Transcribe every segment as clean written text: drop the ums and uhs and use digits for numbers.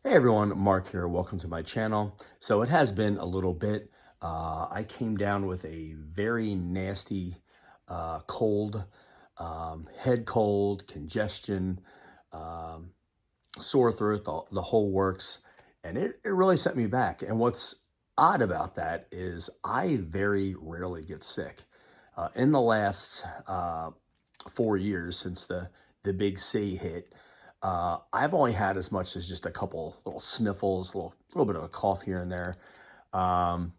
Hey everyone, Mark here. Welcome to my channel. So it has been a little bit. I came down with a very nasty cold, head cold, congestion, um, sore throat, the whole works. And it really set me back. And what's odd about that is I very rarely get sick. In the last 4 years since the big C hit, I've only had as much as just a couple little sniffles, little bit of a cough here and there. Um,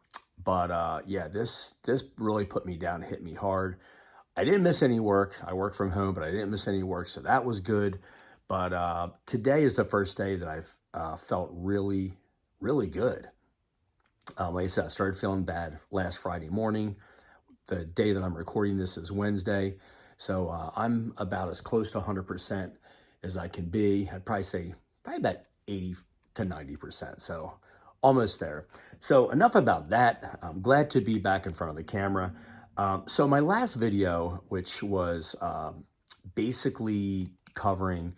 but yeah, this really put me down, hit me hard. I didn't miss any work. I work from home, but I didn't miss any work, so that was good. But today is the first day that I've felt really, really good. Like I said, I started feeling bad last Friday morning. The day that I'm recording this is Wednesday. So I'm about as close to 100% as I can be. I'd probably say probably about 80 to 90%. So almost there. So enough about that. I'm glad to be back in front of the camera. So my last video, which was basically covering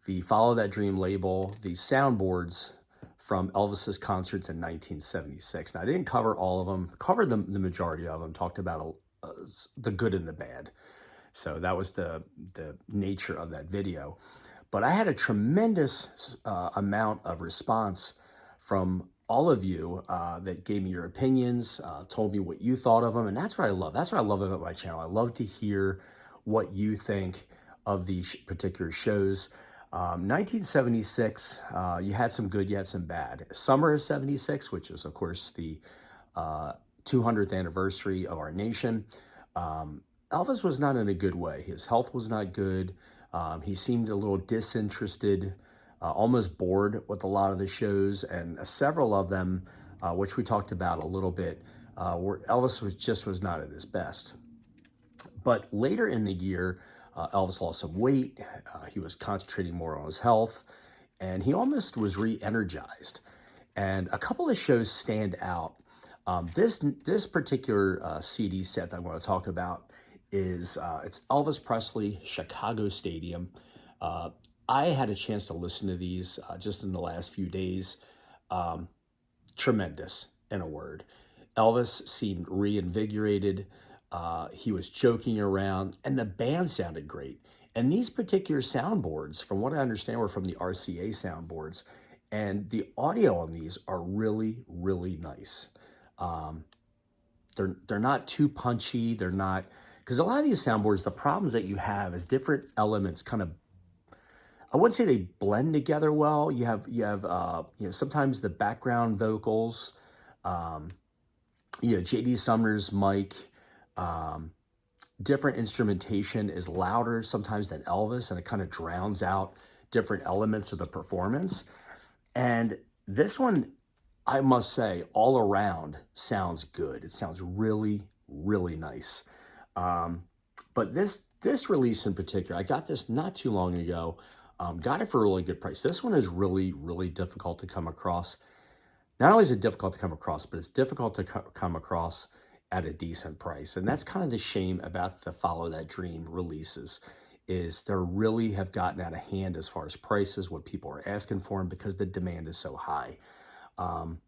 the Follow That Dream label, the soundboards from Elvis's concerts in 1976. Now, I didn't cover all of them, covered the majority of them, talked about the good and the bad. So that was the nature of that video. But I had a tremendous amount of response from all of you that gave me your opinions, told me what you thought of them. And that's what I love. That's what I love about my channel. I love to hear what you think of these particular shows. 1976, you had some good, you had some bad. Summer of 76, which is, of course, the 200th anniversary of our nation. Elvis was not in a good way. His health was not good. He seemed a little disinterested, almost bored with a lot of the shows, and several of them, which we talked about a little bit, where Elvis was not at his best. But later in the year, Elvis lost some weight. He was concentrating more on his health, and he almost was re-energized. And a couple of shows stand out. This particular CD set that I'm going to talk about is it's Elvis Presley Chicago Stadium. I had a chance to listen to these just in the last few days. Tremendous, in a word. Elvis seemed reinvigorated. He was joking around, and the band sounded great. And these particular soundboards, from what I understand, were from the RCA soundboards, and the audio on these are really, really nice. Um, they're not too punchy. They're not, because a lot of these soundboards, the problems that you have is different elements kind of, I wouldn't say they blend together well. You have sometimes the background vocals, um, JD Sumner's mic, um, different instrumentation is louder sometimes than Elvis, and it kind of drowns out different elements of the performance. And this one, I must say, all around sounds good. It sounds really, really nice. Um, but this release in particular, I got this not too long ago. Got it for a really good price. This one is really, really difficult to come across. Not only is it difficult to come across, but it's difficult to come across at a decent price. And that's kind of the shame about the Follow That Dream releases, is they really have gotten out of hand as far as prices, what people are asking for them, because the demand is so high. Um,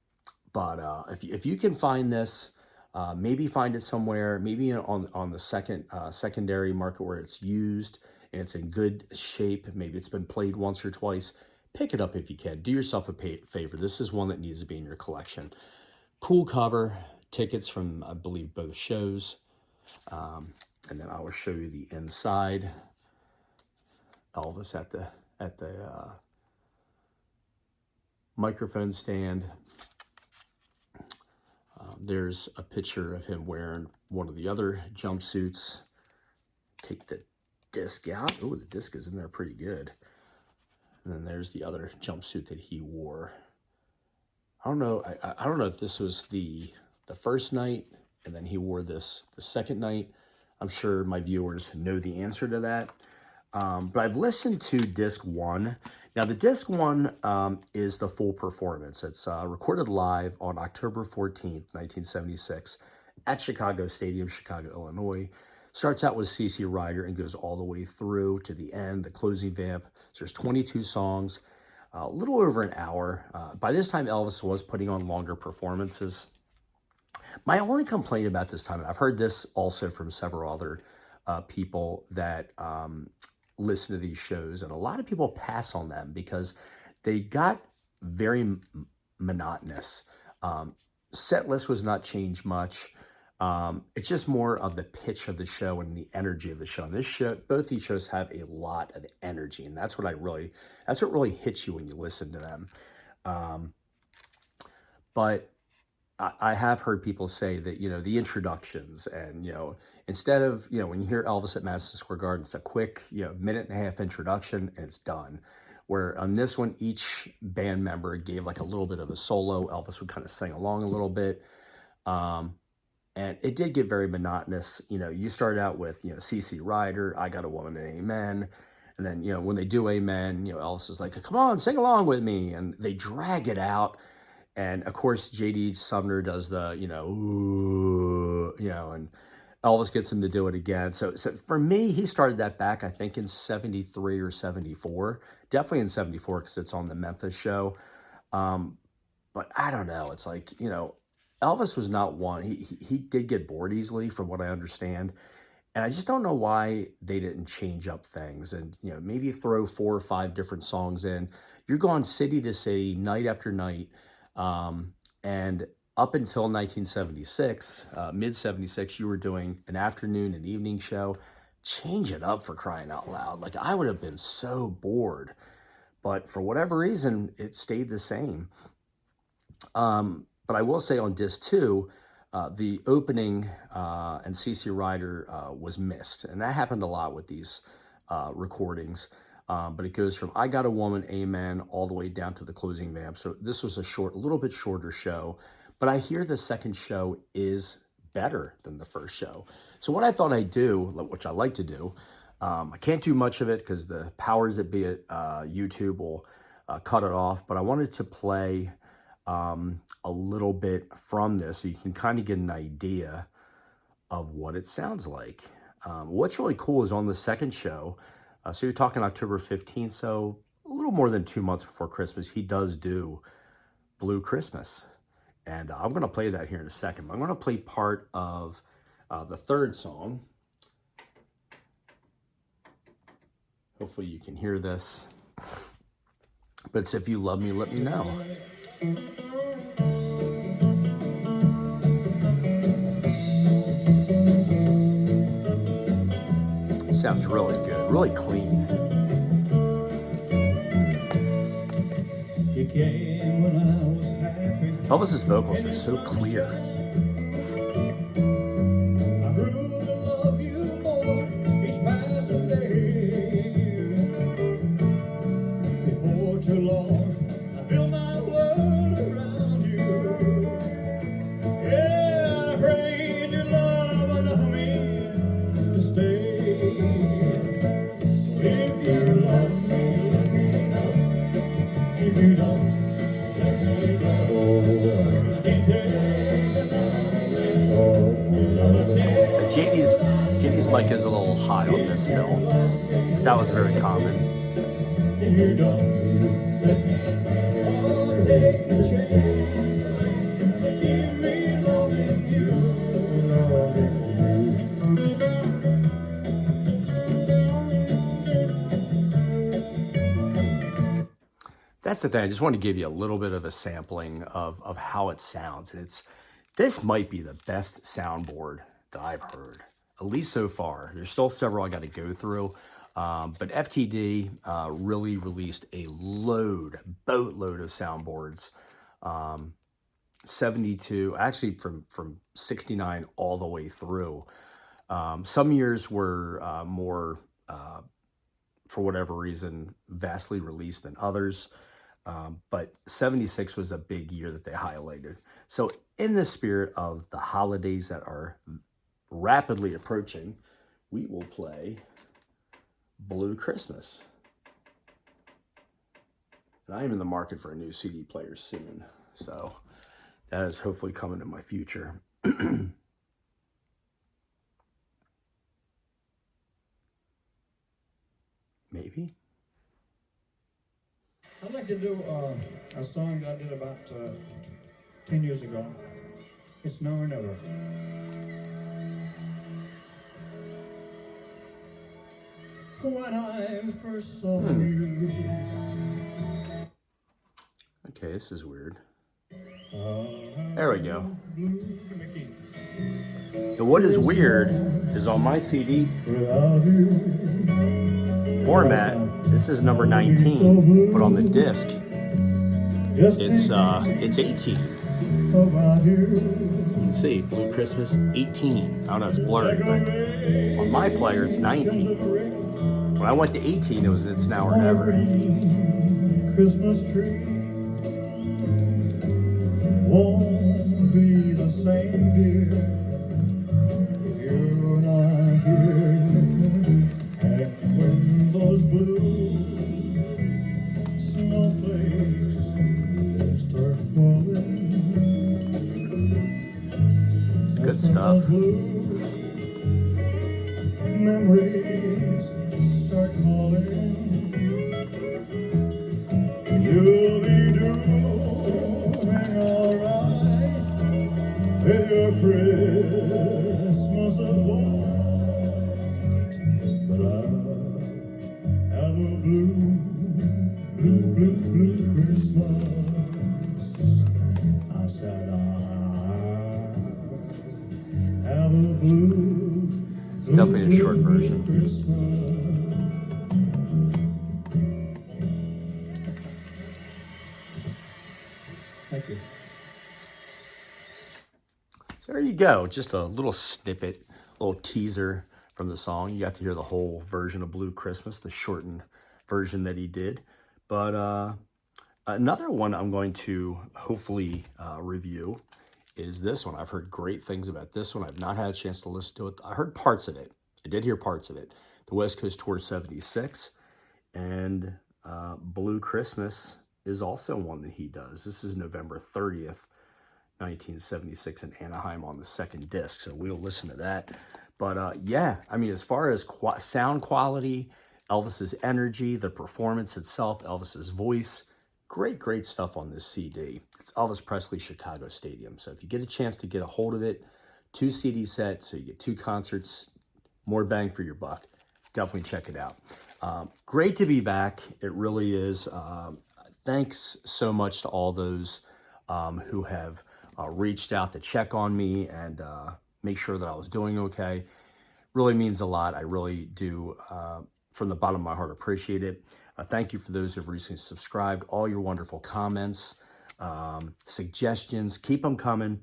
but if you can find this, maybe find it somewhere, maybe on the secondary market where it's used and it's in good shape. Maybe it's been played once or twice. Pick it up if you can. Do yourself a favor. This is one that needs to be in your collection. Cool cover. Tickets from, I believe, both shows. And then I will show you the inside. Elvis at the microphone stand. There's a picture of him wearing one of the other jumpsuits. Take the disc out. Oh, the disc is in there pretty good. And then there's the other jumpsuit that he wore. I don't know. I don't know if this was the first night and then he wore this the second night. I'm sure my viewers know the answer to that. But I've listened to disc one. Now, the disc one is the full performance. It's recorded live on October 14th, 1976 at Chicago Stadium, Chicago, Illinois. Starts out with CC Rider and goes all the way through to the end, the closing vamp. So there's 22 songs. a little over an hour. By this time, Elvis was putting on longer performances. My only complaint about this time, and I've heard this also from several other people that listen to these shows, and a lot of people pass on them because they got very monotonous. Set list was not changed much. It's just more of the pitch of the show and the energy of the show. And this show, both these shows have a lot of energy, and that's what really hits you when you listen to them. But I have heard people say that, the introductions and, instead of, when you hear Elvis at Madison Square Garden, it's a quick, minute and a half introduction and it's done. Where on this one, each band member gave like a little bit of a solo. Elvis would kind of sing along a little bit. And it did get very monotonous. You started out with, CC Rider, I Got a Woman and Amen. And then, when they do Amen, Elvis is like, come on, sing along with me. And they drag it out. And of course, J.D. Sumner does the, ooh, and Elvis gets him to do it again. So for me, he started that back, I think, in 73 or 74. Definitely in 74 because it's on the Memphis show. But I don't know. It's like, Elvis was not one. He did get bored easily from what I understand. And I just don't know why they didn't change up things and, maybe throw 4 or 5 different songs in. You're going city to city, night after night. And up until 1976, mid-76, you were doing an afternoon and evening show. Change it up, for crying out loud. Like, I would have been so bored. But for whatever reason, it stayed the same. But I will say on disc 2, the opening and CC Rider was missed. And that happened a lot with these recordings. But it goes from I Got a Woman, Amen, all the way down to the closing vamp. So this was a little bit shorter show. But I hear the second show is better than the first show. So what I thought I'd do, which I like to do, I can't do much of it because the powers that be at YouTube will cut it off. But I wanted to play a little bit from this so you can kind of get an idea of what it sounds like. What's really cool is on the second show, so you're talking October 15th, so a little more than 2 months before Christmas, he does do Blue Christmas. And I'm going to play that here in a second. I'm going to play part of the third song. Hopefully you can hear this. But it's If You Love Me, Let Me Know. Sounds really good, really clean. Elvis's vocals are so clear. I grew to love you more each passing day. Before too long, I built my world around you. Yeah, I prayed your love enough for me to stay. So if you love me, let me know. If you don't, let me go. JD's mic is a little high on this still. That was very common. That's the thing. I just want to give you a little bit of a sampling of how it sounds. And this might be the best soundboard that I've heard, at least so far. There's still several I got to go through. But FTD really released a boatload of soundboards. 72, actually from 69 all the way through. Some years were more, for whatever reason, vastly released than others. But 76 was a big year that they highlighted. So in the spirit of the holidays that are rapidly approaching, we will play Blue Christmas. And I am in the market for a new CD player soon. So that is hopefully coming in my future. Maybe. I'd like like to do a song that I did about 10 years ago. It's Now or Never. When I first saw you. Okay, this is weird. There we go. And what is weird is on my CD format, this is number 19, but on the disc, it's 18. You can see Blue Christmas 18. I don't know, it's blurry, but on my player it's 19. When I went to 18, it was It's Now or Never. Christmas tree won't be the same, dear, if you're not here. And when those blue snowflakes start falling, Good stuff. Memories start calling. You'll be doing alright with your Christmas of white. But I'll have a blue Christmas. I said I'll have a blue. It's definitely a short version. Thank you. So there you go. Just a little snippet, a little teaser from the song. You got to hear the whole version of Blue Christmas, the shortened version that he did. But another one I'm going to hopefully review is this one. I've heard great things about this one. I've not had a chance to listen to it. I heard parts of it. I did hear parts of it. The West Coast Tour 76 and Blue Christmas is also one that he does. This is November 30th, 1976 in Anaheim on the second disc. So we'll listen to that. But yeah, I mean, as far as sound quality, Elvis's energy, the performance itself, Elvis's voice, great stuff on this CD. It's Elvis Presley Chicago Stadium. So if you get a chance to get a hold of it, 2 CD set, so you get 2 concerts, more bang for your buck. Definitely check it out. Great to be back. It really is. Thanks so much to all those who have reached out to check on me and make sure that I was doing okay. Really means a lot. I really do, from the bottom of my heart, appreciate it. Thank you for those who have recently subscribed. All your wonderful comments, suggestions, keep them coming.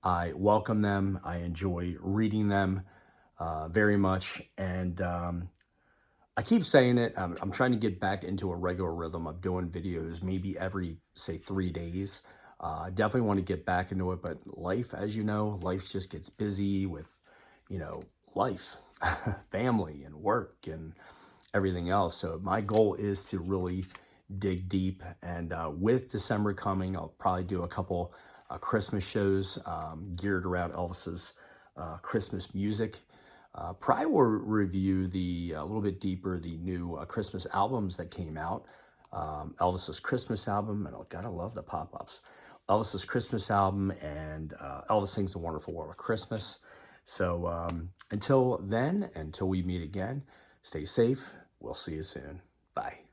I welcome them. I enjoy reading them very much. And I keep saying it. I'm trying to get back into a regular rhythm of doing videos, maybe every, say, 3 days. I definitely want to get back into it, but life, as you know, life just gets busy with, life, family and work and everything else. So my goal is to really dig deep. And with December coming, I'll probably do a couple Christmas shows geared around Elvis's Christmas music. Probably will review a little bit deeper the new Christmas albums that came out. Elvis's Christmas album, and gotta love the pop-ups. Elvis's Christmas album and Elvis Sings the Wonderful World of Christmas. So until then, until we meet again, stay safe. We'll see you soon. Bye.